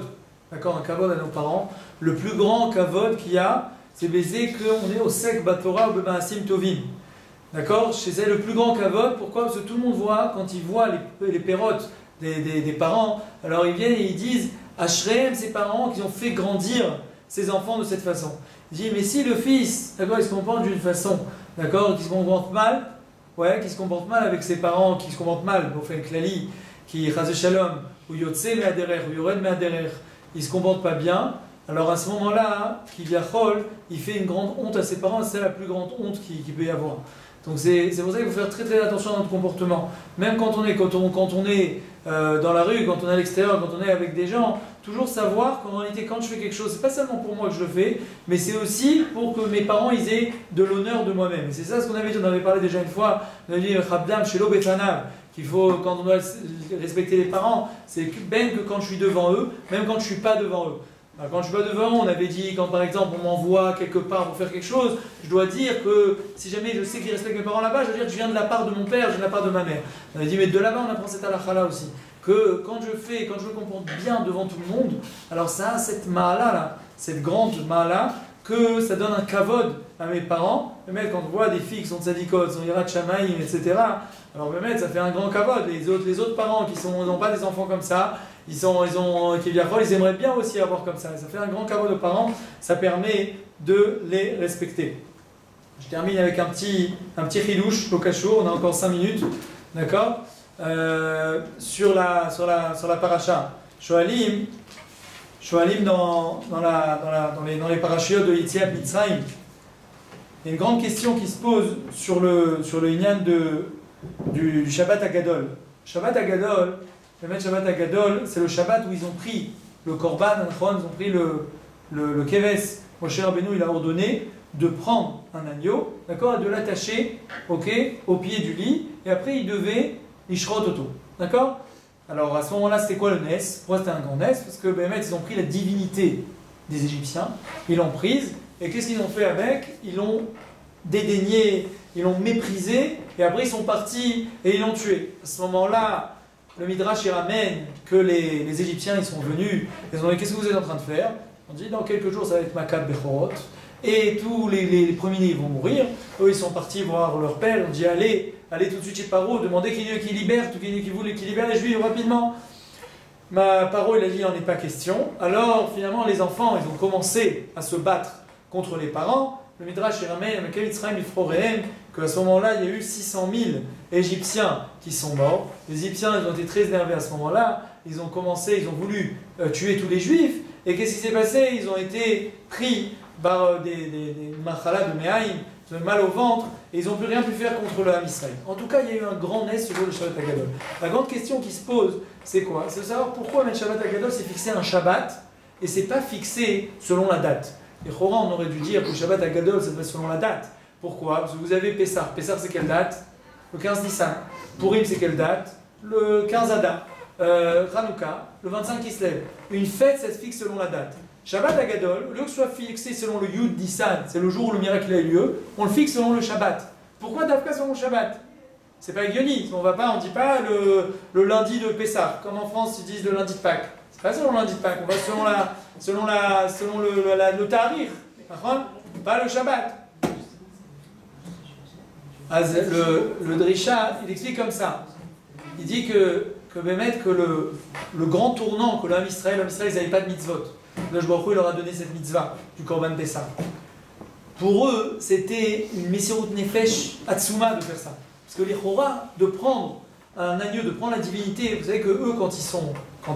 d'accord, un kavod à nos parents, le plus grand kavod qu'il y a, c'est baiser qu'on est au sek batora ou bemaasim tovim. D'accord, chez elle le plus grand kavod, pourquoi? Parce que tout le monde voit, quand ils voient les pérotes des parents, alors ils viennent et ils disent Ashrehem, ses parents qui ont fait grandir ses enfants de cette façon. Il dit mais si le fils, d'accord, il se comporte d'une façon, d'accord, qui se comporte mal, qui se comporte mal avec ses parents, qui se comporte mal, pour faire klali, qui chazé shalom, ou yotse me'aderer, ou yored me'aderer, il se comporte pas bien, alors à ce moment-là, Kivyachol, il fait une grande honte à ses parents, c'est la plus grande honte qu'il peut y avoir. Donc c'est pour ça qu'il faut faire très très attention à notre comportement. Même quand on est dans la rue, quand on est à l'extérieur, quand on est avec des gens, toujours savoir qu'en réalité quand je fais quelque chose, c'est pas seulement pour moi que je le fais, mais c'est aussi pour que mes parents ils aient de l'honneur de moi-même. Et c'est ça ce qu'on avait dit, on avait parlé déjà une fois, on avait dit Chabdam Shelo Betanav, qu'il faut, quand on doit respecter les parents, c'est ben que quand je suis devant eux, même quand je suis pas devant eux. Alors, quand je suis pas devant, on avait dit, quand par exemple on m'envoie quelque part pour faire quelque chose, je dois dire que si jamais je sais qu'ils respectent mes parents là-bas, je dois dire que je viens de la part de mon père, je viens de la part de ma mère. On avait dit, mais de là-bas on apprend cette halakha-là aussi. Que quand je me comporte bien devant tout le monde, alors ça a cette ma'ala là, cette grande ma'ala, que ça donne un kavod à mes parents, Bémet, quand on voit des filles qui sont tzadikot, sont hirat shamaïm, etc., alors Bémet, ça fait un grand kavod. Les autres parents qui n'ont pas des enfants comme ça, ils aimeraient bien aussi avoir comme ça. Ça fait un grand kavod aux parents, ça permet de les respecter. Je termine avec un petit chilouche au cachot, on a encore 5 minutes, d'accord, sur la paracha. Shoalim dans les parachiotes de Yetziat Mitzrayim, il y a une grande question qui se pose sur le inyan du Shabbat Agadol. Shabbat Agadol, c'est le Shabbat où ils ont pris le Korban, ils ont pris le Keves. Moshe Rabbeinu, il a ordonné de prendre un agneau, d'accord, et de l'attacher, au pied du lit, et après il devait Ishrot Oto, d'accord. Alors à ce moment-là, c'était quoi le Nes? Pourquoi c'était un grand Nes? Parce que ils ont pris la divinité des Égyptiens, ils l'ont prise, et qu'est-ce qu'ils ont fait avec? Ils l'ont dédaigné, ils l'ont méprisé, et après ils sont partis et ils l'ont tué. À ce moment-là, le Midrash il ramène que les Égyptiens ils sont venus, ils ont dit qu'est-ce que vous êtes en train de faire? On dit dans quelques jours ça va être Makab Bechorot, et tous les premiers-nés vont mourir. Eux ils sont partis voir leur père, on dit allez tout de suite chez Paro, demandez qu'il libère, qu'il libère les Juifs rapidement. Paro il a dit il n'en est pas question. Alors finalement les enfants ils ont commencé à se battre contre les parents. Le Midrash ramène qu'à ce moment-là il y a eu 600 000 Égyptiens qui sont morts. Les Égyptiens ils ont été très énervés à ce moment-là. Ils ont voulu tuer tous les Juifs. Et qu'est-ce qui s'est passé? Ils ont été pris par des machala de Mehaïm, de mal au ventre, et ils n'ont plus rien pu faire contre le Ham Israël. En tout cas, il y a eu un grand Nes sur le Shabbat Agadol. La grande question qui se pose, c'est quoi? C'est de savoir pourquoi le Shabbat Agadol s'est fixé un Shabbat, et c'est pas fixé selon la date. Et Choran, on aurait dû dire que le Shabbat Agadol, ça doit être selon la date. Pourquoi? Parce que vous avez Pessah. Pessah, c'est quelle date? Le 15 Nissan. Purim, c'est quelle date? Le 15 Adar. Hanouka, le 25 qui se lève. Une fête, ça se fixe selon la date. Shabbat Agadol, au lieu que ce soit fixé selon le Yud Nissan, c'est le jour où le miracle a eu lieu, on le fixe selon le Shabbat. Pourquoi Dafka selon le Shabbat? C'est pas Guioni, on dit pas le lundi de Pessah, comme en France ils disent le lundi de Pâques. C'est pas selon le lundi de Pâques, on va selon le Tahrir, pas le Shabbat. Le Drisha, il explique comme ça. Il dit que le grand tournant que l'homme Israël, ils n'avaient pas de mitzvot. Le Baruch Hu leur a donné cette mitzvah du Korban Pessah. Pour eux, c'était une Messirut Nefesh Atsuma de faire ça. Parce que les Chora, de prendre un agneau, de prendre la divinité, vous savez que eux, quand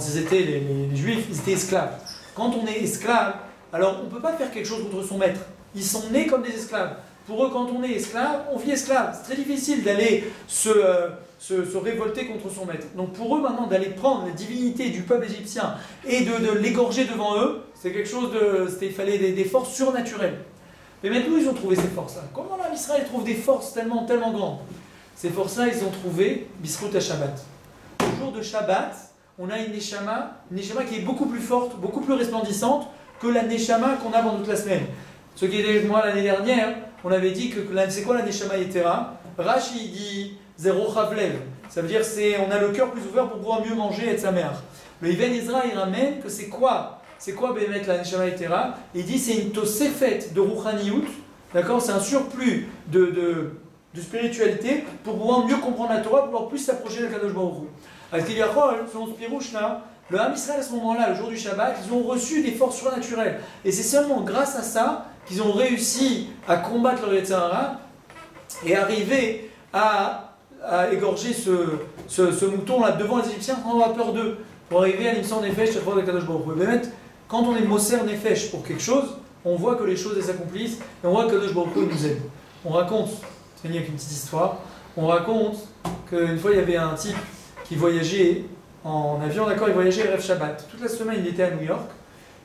ils étaient les Juifs, ils étaient esclaves. Quand on est esclave, alors on ne peut pas faire quelque chose contre son maître. Ils sont nés comme des esclaves. Pour eux, quand on est esclave, on vit esclave. C'est très difficile d'aller se révolter contre son maître. Donc pour eux maintenant d'aller prendre la divinité du peuple égyptien et de l'égorger devant eux, c'est quelque chose il fallait des forces surnaturelles. Mais maintenant ils ont trouvé ces forces-là. Comment l'homme Israël trouve des forces tellement grandes? Ces forces-là ils ont trouvé Bisrut HaShabbat. Le jour de Shabbat, on a une neshama qui est beaucoup plus forte, beaucoup plus resplendissante que la neshama qu'on a pendant toute la semaine. Ceux qui étaient avec moi l'année dernière, on avait dit que c'est quoi la neshama yetera? Rashi dit Zéro Chavlev. Ça veut dire on a le cœur plus ouvert pour pouvoir mieux manger et être sa mère. Le Ibn Ezra il ramène que c'est quoi Bémet la Neshama Yetera? Il dit c'est une tosefet de Rouchaniout, d'accord? C'est un surplus de spiritualité pour pouvoir mieux comprendre la Torah, pour pouvoir plus s'approcher de Kadosh Baruch Hu. Avec Kiliachol, selon ce Pirouche-là, le Ham Israël à ce moment-là, le jour du Shabbat, ils ont reçu des forces surnaturelles. Et c'est seulement grâce à ça qu'ils ont réussi à combattre leur Yetzer Hara et arriver à égorger ce mouton-là devant les Égyptiens quand on a peur d'eux, pour arriver à l'imsan Nefesh, chaque fois de Kadosh Baruch Hu. Quand on est Moser Nefesh pour quelque chose, on voit que les choses s'accomplissent et on voit que Kadosh Baruch Hu nous aide. On raconte, c'est fini avec une petite histoire, on raconte qu'une fois il y avait un type qui voyageait en avion, d'accord, il voyageait Erev Shabbat. Toute la semaine il était à New York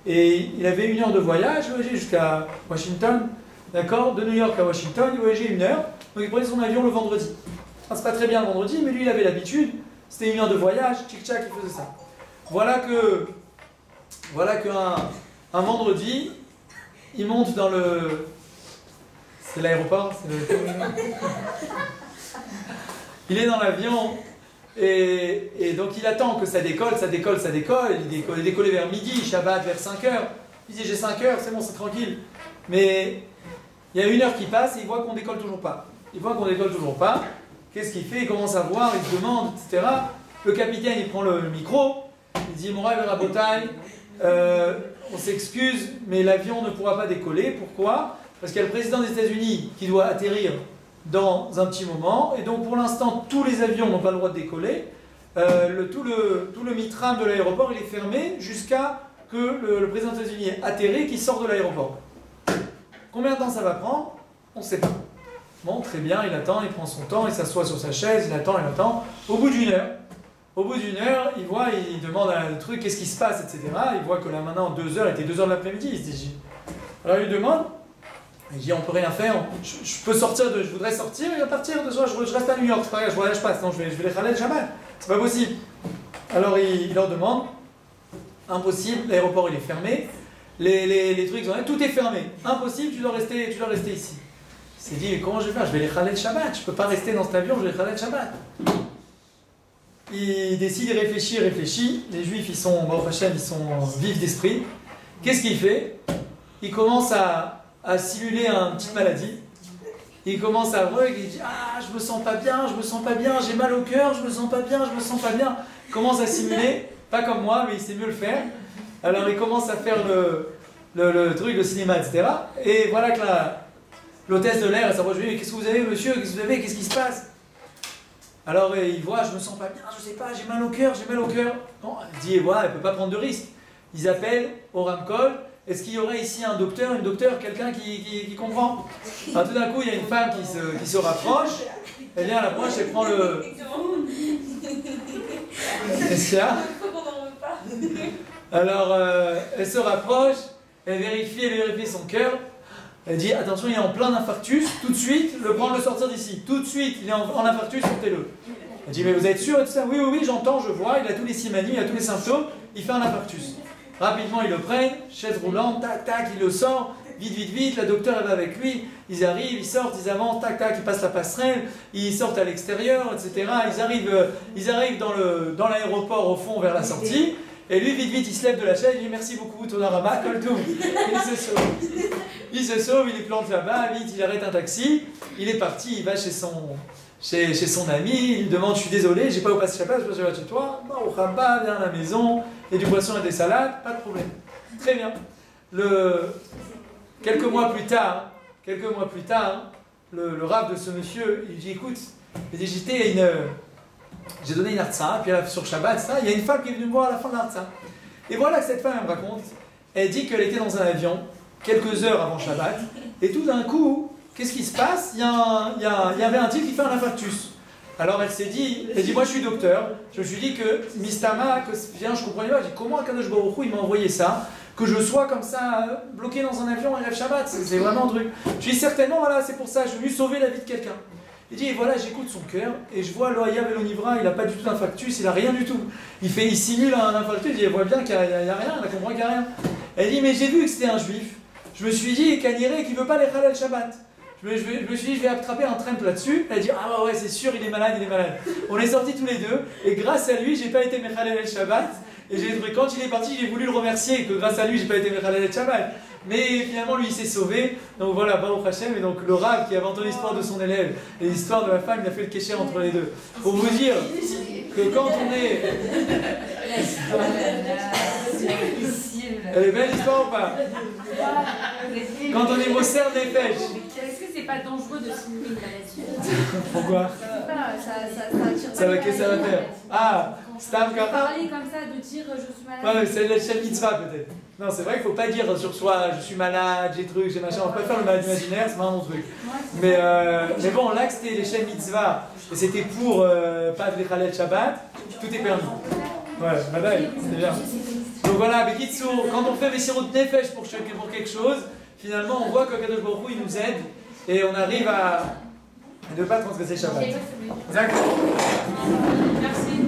et il avait 1 heure de voyage, il voyageait jusqu'à Washington, d'accord, de New York à Washington, il voyageait 1 heure, donc il prenait son avion le vendredi. C'est pas très bien le vendredi, mais lui il avait l'habitude, c'était 1 heure de voyage, tchic-tchac, il faisait ça. Voilà qu'un vendredi, il monte dans le... C'est l'aéroport, il est dans l'avion, et donc il attend que ça décolle, il décolle vers midi, Shabbat vers 5 heures. Il dit j'ai 5 heures, c'est bon, c'est tranquille. Mais Il y a 1 heure qui passe et il voit qu'on décolle toujours pas. Il voit qu'on décolle toujours pas. Qu'est-ce qu'il fait? Il commence à voir, il se demande, etc. Le capitaine, il prend le micro, il dit Moray Rabotai, on s'excuse, mais l'avion ne pourra pas décoller. Pourquoi? Parce qu'il y a le président des États-Unis qui doit atterrir dans un petit moment, et donc pour l'instant, tous les avions n'ont pas le droit de décoller. Tout le mitram de l'aéroport, il est fermé jusqu'à que le président des États-Unis ait atterri, qu'il sorte de l'aéroport. Combien de temps ça va prendre? On ne sait pas. Bon, très bien, il attend, il prend son temps, il s'assoit sur sa chaise, il attend, il attend. Au bout d'une heure, il voit, il demande à le truc, qu'est-ce qui se passe, etc. Il voit que là maintenant, 2 heures, il était 2 heures de l'après-midi, il se dit. Alors il lui demande, il dit, on peut rien faire, je peux sortir, je voudrais sortir, il va partir, je reste à New York, c'est pas grave, je voyage pas, sinon je vais les Khaled Shabbat, c'est pas possible. Alors il leur demande, impossible, l'aéroport il est fermé, les trucs, tout est fermé, impossible, tu dois rester ici. Il s'est dit, mais comment je vais faire? Je vais les Khaled Shabbat, je peux pas rester dans cet avion, je vais les Khaled Shabbat. Il décide, il réfléchit, les Juifs ils sont, Baruch Hashem, ils sont vifs d'esprit. Qu'est-ce qu'il fait? Il commence à simuler une petite maladie. Il commence à voir, il dit, ah, je me sens pas bien, j'ai mal au cœur, je me sens pas bien. Il commence à simuler, pas comme moi, mais il sait mieux le faire. Alors il commence à faire le truc, le cinéma, etc. Et voilà que l'hôtesse de l'air, elle s'approche de lui, mais qu'est-ce que vous avez, monsieur? Qu'est-ce qui se passe? Alors il voit, je me sens pas bien, je sais pas, j'ai mal au cœur. Non, il dit, voilà, elle peut pas prendre de risque. Ils appellent au Ramkol, est-ce qu'il y aurait ici un docteur, une docteure, quelqu'un qui comprend? Alors tout d'un coup, il y a une femme qui se rapproche, elle vient à l'approche, elle prend le... Qu'est-ce qu'il y a? Alors elle se rapproche, elle vérifie son cœur. Elle dit, attention, il est en plein infarctus, tout de suite, le sortir d'ici. Tout de suite, il est en infarctus, sortez-le. Elle dit, mais vous êtes sûr et tout ça? Oui, j'entends, je vois, il a tous les simanies, il a tous les symptômes, il fait un infarctus. Rapidement, ils le prennent, chaise roulante, tac, il le sort, vite, la docteure elle va avec lui, ils arrivent, ils sortent, ils avancent, tac, ils passent la passerelle, ils sortent à l'extérieur, etc. Ils arrivent dans l'aéroport au fond vers la sortie. Et lui, vite, il se lève de la chaise, il dit merci beaucoup, Tonarama, Koltoum. Il se sauve, il est plante là-bas, vite, il arrête un taxi, il est parti, il va chez son ami, il demande je suis désolé, j'ai pas au passe Shabbat, je passe Shabbat chez toi, au Rabba, viens à la maison, et du poisson et des salades, pas de problème. Très bien. Quelques mois plus tard, le rave de ce monsieur, il dit écoute, j'ai donné une hartza, puis sur Shabbat, ça, il y a une femme qui est venue me voir à la fin de l'hartza. Et voilà que cette femme, elle me raconte, elle dit qu'elle était dans un avion, quelques heures avant Shabbat, et tout d'un coup, qu'est-ce qui se passe? Il y avait un type qui fait un infarctus. Alors elle s'est dit, moi je suis docteur, je me suis dit que Mistama, je comprenais pas, j'ai dit comment Akadosh Baruch Hu il m'a envoyé ça, que je sois comme ça, bloqué dans un avion à Erev Shabbat, c'est vraiment un truc. Je dis certainement, voilà, c'est pour ça, je veux lui sauver la vie de quelqu'un. Il dit, et voilà, j'écoute son cœur, et je vois l'Oya Velonivra, il n'a pas du tout d'infarctus, il n'a rien du tout. Il simule un infarctus, il voit bien qu'il n'y a rien, il comprend qu'il n'y a rien. Elle dit, mais j'ai vu que c'était un juif. Je me suis dit, Kaniré, qu'il ne veut pas les Khalal Shabbat. Je me suis dit, je vais attraper un train là-dessus. Elle dit, ah ouais, c'est sûr, il est malade. On est sortis tous les deux, et grâce à lui, j'ai pas été Mechalel el Shabbat. Et quand il est parti, j'ai voulu le remercier, que grâce à lui, j'ai pas été Mechalel el Shabbat. Mais finalement, lui, il s'est sauvé. Donc voilà, Baruch Hashem. Et donc le Rav qui avait entendu l'histoire de son élève et l'histoire de la femme, il a fait le kécher entre les deux. Pour vous dire que quand on est... Elle est belle l'histoire ou pas? Quand on est Moser des pêches. Est-ce que c'est pas dangereux de simuler une maladie? Pourquoi? Ça va faire? Ah, Stam Kara. Parler comme ça, de dire je suis malade. Ouais, c'est l'échelle mitzvah peut-être. Non, c'est vrai qu'il ne faut pas dire sur soi je suis malade, j'ai truc, j'ai machin. On peut pas faire le malade imaginaire, c'est vraiment mon truc. Mais bon, là que c'était l'échelle mitzvah et c'était pour pas de Khaled Shabbat, tout est permis. Ouais, madame, c'est bien. Donc voilà, Bekitsour, quand on fait Messirut Nefesh pour quelque chose, finalement on voit que Kadosh Baruch Hu il nous aide et on arrive à ne pas transgresser Shabbat. Exactement. Merci.